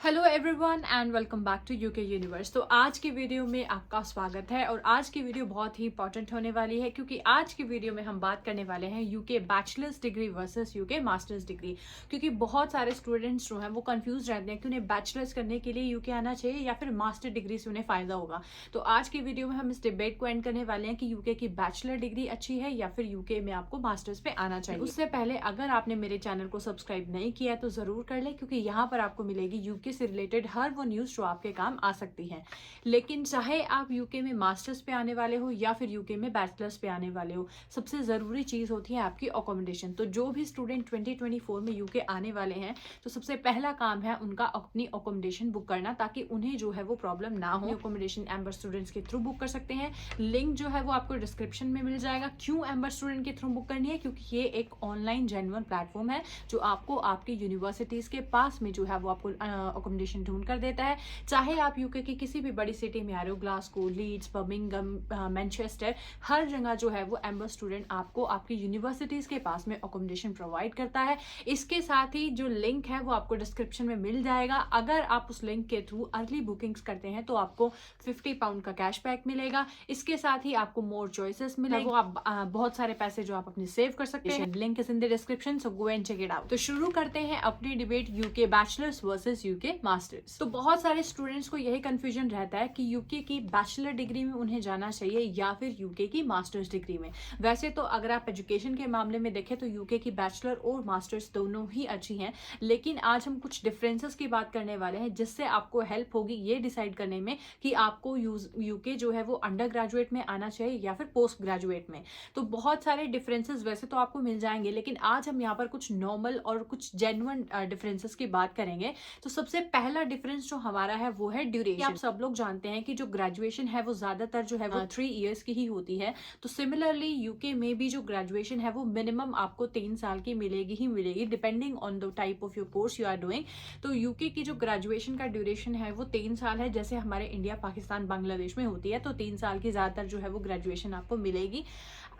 Hello everyone and welcome back to UK universe. तो आज की वीडियो में आपका स्वागत है और आज की वीडियो बहुत ही इंपॉर्टेंट होने वाली है क्योंकि आज की वीडियो में हम बात करने वाले हैं UK bachelors degree versus UK masters degree. क्योंकि बहुत सारे स्टूडेंट्स जो हैं वो कंफ्यूज रहते हैं कि उन्हें बैचलर्स करने के लिए यूके आना चाहिए या फिर मास्टर डिग्री से उन्हें फायदा होगा। तो आज की वीडियो में हम इस डिबेट को एंड करने वाले हैं कि यूके की बैचलर डिग्री अच्छी है या फिर यूके में आपको मास्टर्स पे आना चाहिए। उससे पहले अगर आपने मेरे चैनल को सब्सक्राइब नहीं किया है तो जरूर कर ले, क्योंकि यहाँ पर आपको मिलेगी यूके से रिलेटेड हर वो न्यूज जो आपके काम आ सकती है। लेकिन चाहे आप यूके में मास्टर्स पे आने वाले हो या फिर यूके में बैचलर्स पे आने वाले हो, सबसे जरूरी चीज होती है आपकी अकोमोडेशन। तो जो भी स्टूडेंट 2024 में यूके आने वाले हैं तो सबसे पहला काम है उनका अपनी अकोमोडेशन बुक करना, ताकि उन्हें जो है वो प्रॉब्लम ना हो। अकोमोडेशन एम्बर स्टूडेंट्स के थ्रू बुक कर सकते हैं। लिंक जो है वो आपको डिस्क्रिप्शन में मिल जाएगा। क्यों एम्बर स्टूडेंट के थ्रू बुक करनी है? क्योंकि ये एक ऑनलाइन जेन्युइन प्लेटफॉर्म है जो आपको आपकी यूनिवर्सिटीज के पास में जो है वो आपको अकोमोडेशन ढूंढ कर देता है। चाहे आप यूके की किसी भी बड़ी सिटी में आ रहे हो, ग्लासगो, लीड्स, बर्मिंघम, मैनचेस्टर, हर जगह जो है वो एम्बर स्टूडेंट आपको आपकी यूनिवर्सिटीज के पास में अकोमोडेशन प्रोवाइड करता है। इसके साथ ही जो लिंक है वो आपको डिस्क्रिप्शन में मिल जाएगा। अगर आप उस लिंक के थ्रू अर्ली बुकिंग्स करते हैं तो आपको 50 पाउंड का कैशबैक मिलेगा। इसके साथ ही आपको मोर चॉइसेस मिलेगा। वो आप बहुत सारे पैसे जो आप अपने सेव कर सकते हैं। Link is in the description, so go and check it out. तो शुरू करते हैं अपनी debate UK bachelors versus UK masters. तो बहुत सारे स्टूडेंट्स को यही कंफ्यूजन रहता है कि यूके की बैचलर डिग्री में उन्हें जाना चाहिए या फिर यूके की मास्टर्स डिग्री में। वैसे तो अगर आप एजुकेशन के मामले में देखें तो यूके की बैचलर और मास्टर्स दोनों ही अच्छी हैं, लेकिन आज हम कुछ डिफरेंसेस की बात करने वाले हैं जिससे आपको हेल्प होगी ये डिसाइड करने में कि आपको यूके जो है वो अंडर ग्रेजुएट में आना चाहिए या फिर पोस्ट ग्रेजुएट में। तो बहुत सारे डिफरेंसेस वैसे तो आपको मिल जाएंगे, लेकिन आज हम यहाँ पर कुछ नॉर्मल और कुछ जेन्युइन डिफरेंसेस की बात करेंगे। तो सबसे पहला डिफरेंस जो हमारा है वो है ड्यूरेशन। आप सब लोग जानते हैं कि जो ग्रेजुएशन है वो ज्यादातर जो है वो 3 इयर्स की ही होती है। तो सिमिलरली यूके में भी जो ग्रेजुएशन है वो मिनिमम आपको 3 साल की मिलेगी ही मिलेगी, depending on the type of your course you are doing. तो यूके की जो ग्रेजुएशन का ड्यूरेशन है वो 3 साल है, जैसे हमारे इंडिया, पाकिस्तान, बांग्लादेश में होती है। तो 3 साल की ज्यादातर जो है वो ग्रेजुएशन आपको मिलेगी।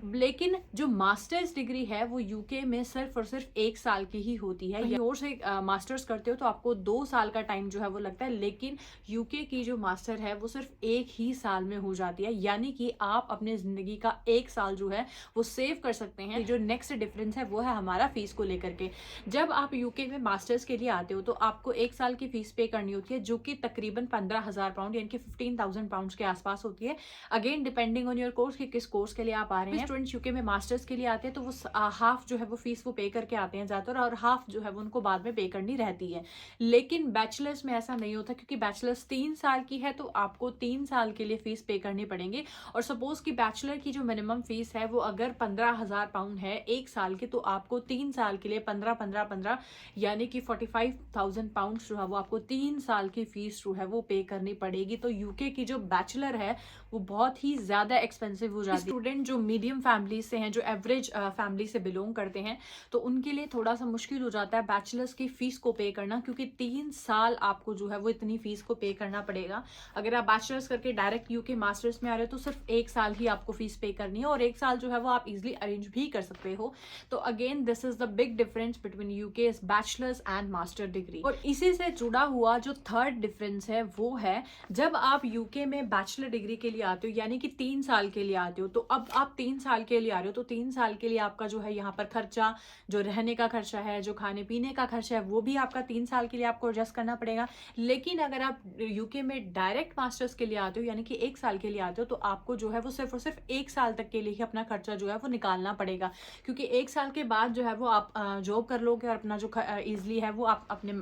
लेकिन जो मास्टर्स डिग्री है वो यूके में सिर्फ और सिर्फ 1 साल की ही होती है। ये और से मास्टर्स करते हो तो आपको 2 साल का टाइम जो है वो लगता है, लेकिन यूके की जो मास्टर है वो सिर्फ 1 ही साल में हो जाती है। यानी कि आप अपने जिंदगी का 1 साल जो है वो सेव कर सकते हैं। जो नेक्स्ट डिफरेंस है वो है हमारा फीस को लेकर के। जब आप यूके में मास्टर्स के लिए आते हो तो आपको 1 साल की फीस पे करनी होती है, जो कि तकरीबन 15,000 पाउंड यानी कि 15,000 पाउंड के आसपास होती है। Again depending on your course कि किस कोर्स के लिए आप आ रहे हैं। स्टूडेंट्स यूके में मास्टर्स के लिए आते हैं तो वो हाफ जो है वो फीस वो पे करके आते हैं ज्यादातर, और हाफ जो है वो उनको बाद में पे करनी रहती है। लेकिन बैचलर्स में ऐसा नहीं होता, क्योंकि बैचलर्स 3 साल की है तो आपको 3 साल के लिए फीस पे करनी पड़ेंगे। और सपोज कि बैचलर की जो मिनिमम फीस है वो अगर 15,000 पाउंड है 1 साल की, तो आपको 3 साल के लिए 15 यानी कि 45,000 पाउंड जो है वो आपको 3 साल की फीस जो है वो पे करनी पड़ेगी। तो यूके की जो बैचलर है वो बहुत ही ज्यादा एक्सपेंसिव हो जाती है। स्टूडेंट जो मीडियम फैमिली से हैं, जो एवरेज फैमिली से बिलोंग करते हैं, तो उनके लिए थोड़ा सा मुश्किल हो जाता है बैचलर्स की फीस को पे करना, क्योंकि 3 साल आपको जो है वो इतनी फीस को पे करना पड़ेगा। अगर आप बैचलर्स करके डायरेक्ट यूके मास्टर्स में आ रहे हो तो सिर्फ 1 साल ही आपको फीस पे करनी है, और 1 साल जो है वो आप इजिली अरेंज भी कर सकते हो। तो again this is the big difference between UK bachelors and master degree. और इसी से जुड़ा हुआ जो थर्ड डिफरेंस है वो है, जब आप यूके में बैचलर डिग्री के लिए आते हो यानी कि 3 साल के लिए आते हो, तो अब आप 3 साल के लिए आ रहे हो तो 3 साल के लिए आपका जो है यहाँ पर खर्चा, जो रहने का खर्चा है, जो खाने पीने का खर्चा है, वो भी आपका 3 साल के लिए आपको एडजस्ट करना पड़ेगा। लेकिन अगर आप यूके में डायरेक्ट मास्टर्स के लिए आते हो यानी कि 1 साल के लिए आते हो, तो आपको जो है वो सिर्फ और सिर्फ 1 साल तक के लिए ही अपना खर्चा जो है वो निकालना पड़ेगा, क्योंकि 1 साल के बाद जो है वो आप जॉब कर लोगे और अपना जो ईजिली है वो आप अपने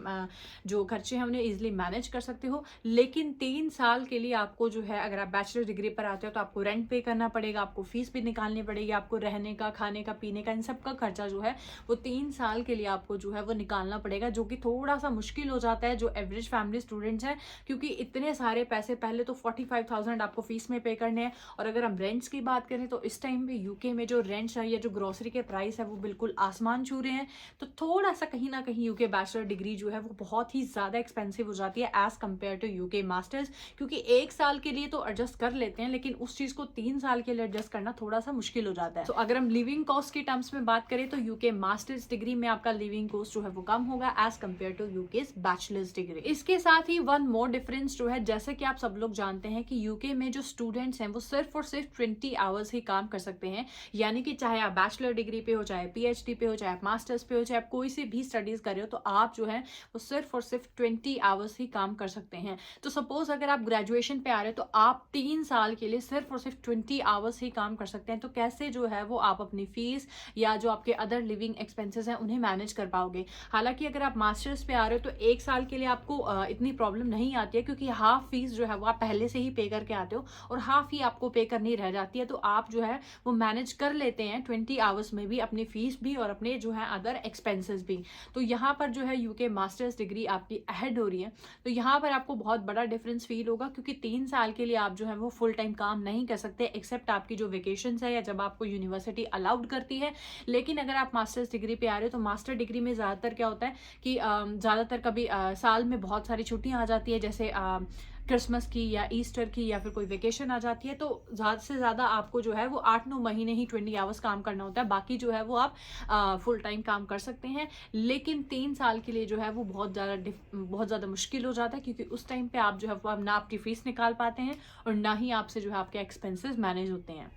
जो खर्चे हैं उन्हें ईजिली मैनेज कर सकते हो। लेकिन 3 साल के लिए आपको जो है, अगर आप बैचलर डिग्री पर आते हो तो आपको रेंट पे करना पड़ेगा, आपको फीस भी निकालनी पड़ेगी, आपको रहने का, खाने का, पीने का, इन सब का खर्चा जो है वो 3 साल के लिए आपको जो है वो निकालना पड़ेगा, जो कि थोड़ा सा मुश्किल हो जाता है जो एवरेज फैमिली स्टूडेंट्स हैं, क्योंकि इतने सारे पैसे पहले तो 45,000 आपको फीस में पे करने हैं। और अगर हम रेंट्स की बात करें तो इस टाइम पे यूके में जो रेंट्स है या जो ग्रोसरी के प्राइस है वो बिल्कुल आसमान छू रहे हैं। तो थोड़ा सा कहीं ना कहीं यूके बैचलर डिग्री जो है वो बहुत ही ज्यादा एक्सपेंसिव हो जाती है as compare to UK masters, क्योंकि 1 साल के लिए तो एडजस्ट कर लेते हैं, लेकिन उस चीज को 3 साल के लिए एडजस्ट करना थोड़ा सा मुश्किल हो जाता है। तो अगर हम लिविंग कॉस्ट के टर्म्स में बात करें तो यूके मास्टर्स डिग्री में आपका लिविंग कॉस्ट जो है वो कम होगा as compare to UK bachelor bachelors degree. इसके साथ ही वन मोर डिफरेंस जो है, जैसे कि आप सब लोग जानते हैं कि यूके में जो स्टूडेंट्स हैं वो सिर्फ और सिर्फ 20 आवर्स ही काम कर सकते हैं। यानी कि चाहे आप बैचलर डिग्री पे हो, चाहे पीएचडी पे हो, चाहे आप मास्टर्स पे हो, चाहे आप कोई सी भी स्टडीज कर रहे हो, तो आप जो है वो सिर्फ और सिर्फ 20 आवर्स ही काम कर सकते हैं। तो सपोज अगर आप ग्रेजुएशन पे आ रहे हो तो आप 3 साल के लिए सिर्फ और सिर्फ 20 आवर्स ही काम कर सकते हैं। तो कैसे जो है वो आप अपनी फीस या जो आपके अदर लिविंग एक्सपेंसेस हैं उन्हें मैनेज कर पाओगे। हालांकि अगर आप मास्टर्स पे आ रहे हो तो 1 साल के लिए आपको इतनी प्रॉब्लम नहीं आती है, क्योंकि हाफ फीस जो है वो आप पहले से ही पे करके आते हो और हाफ ही आपको पे करनी रह जाती है। तो आप जो है वो मैनेज कर लेते हैं 20 आवर्स में भी अपनी फीस भी और अपने जो है अदर एक्सपेंसेस भी। तो यहाँ पर जो है यूके मास्टर्स डिग्री आपकी अहेड हो रही है। तो यहाँ पर आपको बहुत बड़ा डिफरेंस फील होगा, क्योंकि 3 साल के लिए आप जो है वो फुल टाइम काम नहीं कर सकते एक्सेप्ट आपकी जो वेकेशंस है या जब आपको यूनिवर्सिटी अलाउड करती है। लेकिन अगर आप मास्टर्स डिग्री पे आ रहे हो तो मास्टर डिग्री में ज़्यादातर क्या होता है कि ज़्यादातर कभी साल में बहुत सारी छुट्टियाँ आ जाती है, जैसे क्रिसमस की या ईस्टर की या फिर कोई वेकेशन आ जाती है। तो ज़्यादा से ज़्यादा आपको जो है वो 8-9 महीने ही 20 आवर्स काम करना होता है, बाकी जो है वो आप फुल टाइम काम कर सकते हैं। लेकिन 3 साल के लिए जो है वो बहुत ज़्यादा मुश्किल हो जाता है, क्योंकि उस टाइम पे आप जो है वो आप ना आपकी फीस निकाल पाते हैं और ना ही आपसे जो है आपके एक्सपेंसेस मैनेज होते हैं।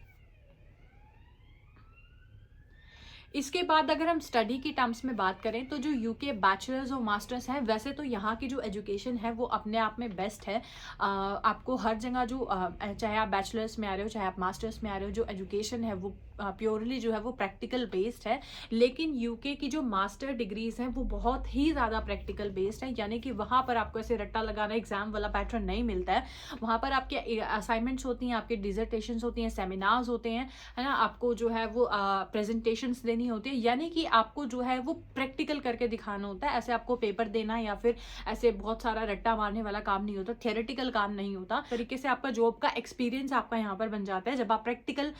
इसके बाद अगर हम स्टडी की टर्म्स में बात करें तो जो यूके बैचलर्स और मास्टर्स हैं, वैसे तो यहाँ की जो एजुकेशन है वो अपने आप में बेस्ट है। आपको हर जगह जो चाहे आप बैचलर्स में आ रहे हो चाहे आप मास्टर्स में आ रहे हो, जो एजुकेशन है वो प्योरली जो है वो प्रैक्टिकल बेस्ड है। लेकिन यूके की जो मास्टर डिग्रीज हैं वो बहुत ही ज़्यादा प्रैक्टिकल बेस्ड है, यानी कि वहाँ पर आपको ऐसे रट्टा लगाना एग्जाम वाला पैटर्न नहीं मिलता है। वहाँ पर आपके असाइनमेंट्स होती हैं, आपके डिजर्टेशंस होती हैं, सेमिनार्स होते हैं, है ना, आपको जो है वो प्रेजेंटेशंस देनी होती है, यानी कि आपको जो है वो प्रैक्टिकल करके दिखाना होता है। ऐसे आपको पेपर देना या फिर ऐसे बहुत सारा रट्टा मारने वाला काम नहीं होता, थियोरेटिकल काम नहीं होता। तरीके से आपका जॉब का एक्सपीरियंस आपका यहाँ पर बन जाता है जब आप प्रैक्टिकल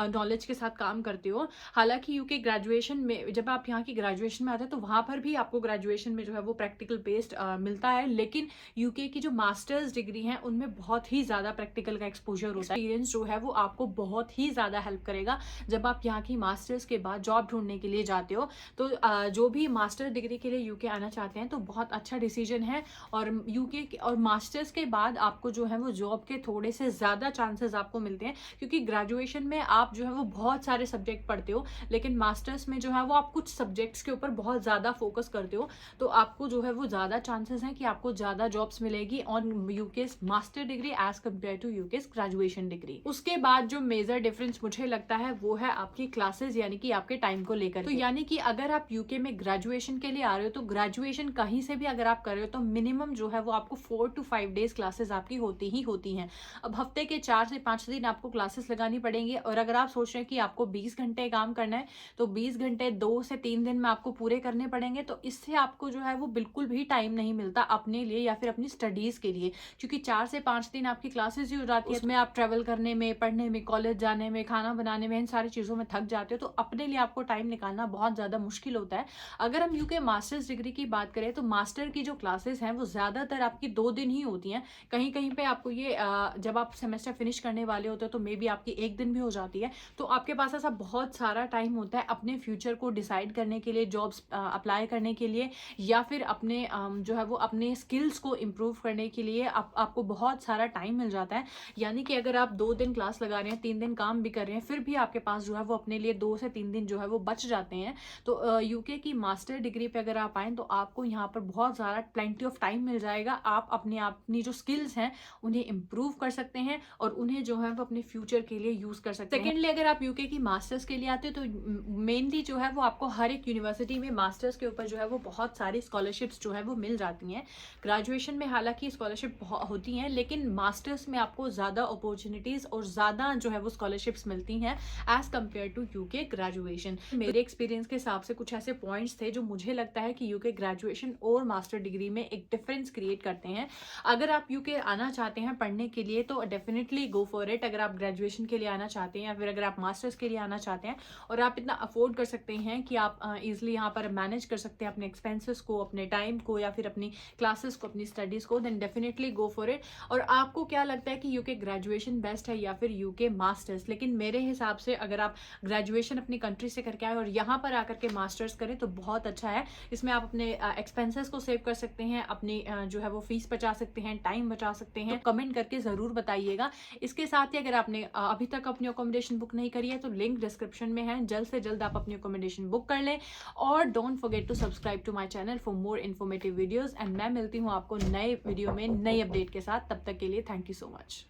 नॉलेज के साथ काम करते हो। हालांकि यूके ग्रेजुएशन में जब आप यहाँ की ग्रेजुएशन में आते हैं तो वहाँ पर भी आपको ग्रेजुएशन में जो है वो प्रैक्टिकल बेस्ड मिलता है, लेकिन यूके की जो मास्टर्स डिग्री है उनमें बहुत ही ज़्यादा प्रैक्टिकल का एक्सपोजर होता है। एक्सपीरियंस जो है वो आपको बहुत ही ज़्यादा हेल्प करेगा जब आप यहाँ की मास्टर्स के बाद जॉब ढूंढने के लिए जाते हो। तो जो भी मास्टर डिग्री के लिए यूके आना चाहते हैं तो बहुत अच्छा डिसीजन है। और यूके और मास्टर्स के बाद आपको जो है वो जॉब के थोड़े से ज़्यादा चांसेस आपको मिलते हैं, क्योंकि ग्रेजुएशन में आप जो है वो बहुत सारे सब्जेक्ट पढ़ते हो, लेकिन मास्टर्स में जो है वो आप कुछ सब्जेक्ट्स के ऊपर बहुत ज़्यादा फोकस करते हो। तो आपको जो है वो ज़्यादा चांसेस हैं कि आपको ज़्यादा जॉब्स मिलेगी on UK's master degree as compare to UK's graduation degree. उसके बाद जो मेजर डिफरेंस मुझे लगता है वो है आपकी क्लासेस, यानी कि आपके टाइम को लेकर। तो यानी कि अगर आप यूके में ग्रेजुएशन के लिए आ रहे हो तो ग्रेजुएशन कहीं से भी अगर आप कर रहे हो तो मिनिमम जो है वो आपको 4 to 5 डेज क्लासेस आपकी होती ही होती हैं। अब हफ्ते के 4 से 5 दिन आपको क्लासेस लगानी पड़ेंगी, और अगर आप सोच रहे हैं कि आपको 20 घंटे काम करना है तो 20 घंटे 2 से 3 दिन में आपको पूरे करने पड़ेंगे। तो इससे आपको जो है वो बिल्कुल भी टाइम नहीं मिलता अपने लिए या फिर अपनी स्टडीज के लिए, क्योंकि 4 से 5 दिन आपकी क्लासेस ही हो जाती है। उसमें आप ट्रेवल करने में, पढ़ने में, कॉलेज जाने में, खाना बनाने में, इन सारी चीज़ों में थक जाते हो। तो अपने लिए आपको टाइम निकालना बहुत ज़्यादा मुश्किल होता है। अगर हम यूके मास्टर्स डिग्री की बात करें तो मास्टर की जो क्लासेस हैं वो ज़्यादातर आपकी 2 दिन ही होती हैं। कहीं कहीं पे आपको ये जब आप सेमेस्टर फिनिश करने वाले होते हो तो मे बी आपकी 1 दिन भी हो जाती है। तो आपके पास ऐसा बहुत सारा टाइम होता है अपने फ्यूचर को डिसाइड करने के लिए, जॉब्स अप्लाई करने के लिए, या फिर अपने जो है वो अपने स्किल्स को इम्प्रूव करने के लिए आपको बहुत सारा टाइम मिल जाता है। यानी कि अगर आप 2 दिन क्लास लगा रहे हैं, 3 दिन काम भी कर रहे हैं, फिर भी आपके पास जो है वो अपने लिए 2 से 3 दिन जो है वो बच जाते हैं। तो यूके की मास्टर डिग्री पे अगर आप आएँ तो आपको यहाँ पर बहुत ज़्यादा प्लेंटी ऑफ टाइम मिल जाएगा। आप अपनी जो स्किल्स हैं उन्हें इम्प्रूव कर सकते हैं और उन्हें जो है वो अपने फ्यूचर के लिए यूज़ कर सकते हैं। सेकेंडली अगर आप यूके की मास्टर्स के लिए आते हो तो मेनली जो है वो आपको हर एक यूनिवर्सिटी में मास्टर्स के ऊपर जो है वो बहुत सारी स्कॉलरशिप्स जो है वो मिल जाती हैं। ग्रेजुएशन में हालांकि स्कॉलरशिप होती हैं, लेकिन मास्टर्स में आपको ज़्यादा अपॉर्चुनिटीज़ और ज़्यादा जो है वो स्कॉलरशिप्स मिलती हैं as compare to UK graduation. मेरे एक्सपीरियंस के हिसाब से कुछ ऐसे पॉइंट्स थे जो मुझे लगता है कि यूके ग्रेजुएशन और मास्टर डिग्री में एक डिफरेंस क्रिएट करते हैं। अगर आप यूके आना चाहते हैं पढ़ने के लिए तो डेफिनेटली गो फॉर इट। अगर आप ग्रेजुएशन के लिए आना चाहते हैं या फिर अगर आप मास्टर्स के लिए आना चाहते हैं और आप इतना अफोर्ड कर सकते हैं कि आप ईजिली यहाँ पर मैनेज कर सकते हैं अपने एक्सपेंसेस को, अपने टाइम को या फिर अपनी क्लासेस को, अपनी स्टडीज़ को, then definitely go for it. और आपको क्या लगता है कि यूके ग्रेजुएशन बेस्ट है या फिर यूके मास्टर्स? लेकिन मेरे हिसाब से अगर आप ग्रेजुएशन अपनी कंट्री से करके आए और यहाँ पर आकर के मास्टर्स करें तो बहुत अच्छा है। इसमें आप अपने एक्सपेंसेस को सेव कर सकते हैं, अपनी जो है वो फीस बचा सकते हैं, टाइम बचा सकते हैं। तो कमेंट करके ज़रूर बताइएगा। इसके साथ ही अगर आपने अभी तक अपनी अकोमोडेशन बुक नहीं करी है तो लिंक डिस्क्रिप्शन में है, जल्द से जल्द आप अपनी अकोमोडेशन बुक कर लें। और don't forget to subscribe to my channel for more informative videos. And मैं मिलती हूँ आपको नए वीडियो में नई अपडेट के साथ। तब तक के लिए थैंक यू सो मच।